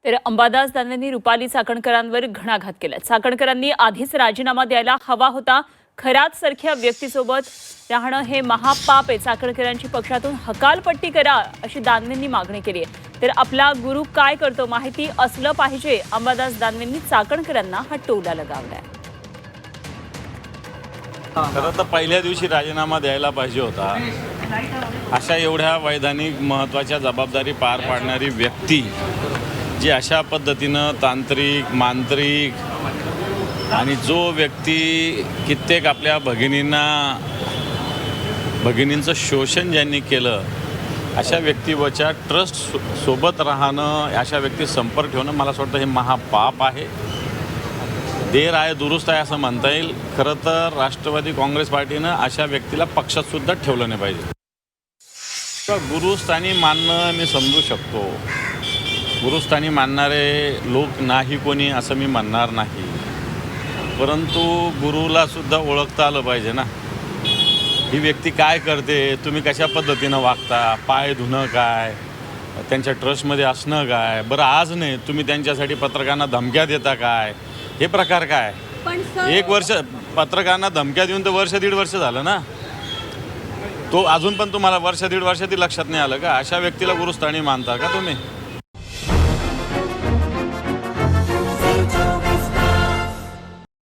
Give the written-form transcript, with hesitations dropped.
तर अंबादास दानवेंनी रुपाली चाकणकरांवर घणाघात केला। चाकणकरांनी आधीच राजीनामा द्यायला हवा होता। खरात सारख्या व्यक्तीसोबत राहणं हे महापाप आहे। चाकणकरांची पक्षातून हकालपट्टी करा अशी दानवेंनी मागणी केली आहे। तर आपला गुरु काय करतो माहिती असलं पाहिजे, अंबादास दानवेंनी चाकणकरांना हा टोला लगावलाय। खरं तर पहिल्या दिवशी राजीनामा द्यायला पाहिजे होता। अशा एवढ्या वैधानिक महत्त्वाच्या जबाबदारी पार पाडणारी व्यक्ती जी अशा पद्धतीनं तांत्रिक मांत्रिक आणि जो व्यक्ती कित्येक आपल्या भगिनींचं शोषण ज्यांनी केलं, अशा व्यक्तीवरच्या ट्रस्ट सोबत राहणं, अशा व्यक्ती संपर्क ठेवणं मला असं वाटतं हे महापाप आहे। देर आहे दुरुस्त आहे असं म्हणता येईल। खरं तर राष्ट्रवादी काँग्रेस पार्टीनं अशा व्यक्तीला पक्षातसुद्धा ठेवलं नाही पाहिजे। गुरुस्थानी मानणं मी समजू शकतो, गुरुस्थानी मानणारे लोक नाही कोणी असं मी म्हणणार नाही, परंतु गुरुला सुद्धा ओळखता आलं पाहिजे ना। ही व्यक्ती काय करते, तुम्ही कशा पद्धतीनं वागता, पाय धुणं काय, त्यांच्या ट्रस्टमध्ये असणं काय, बरं आज नाही तुम्ही त्यांच्यासाठी पत्रकारांना धमक्या देता काय, हे प्रकार काय? एक वर्ष पत्रकारांना धमक्या देऊन तर वर्ष दीड वर्ष झालं ना, तो अजून पण तुम्हाला वर्ष दीड वर्षातील लक्षात नाही आलं का? अशा व्यक्तीला गुरुस्थानी मानता का तुम्ही?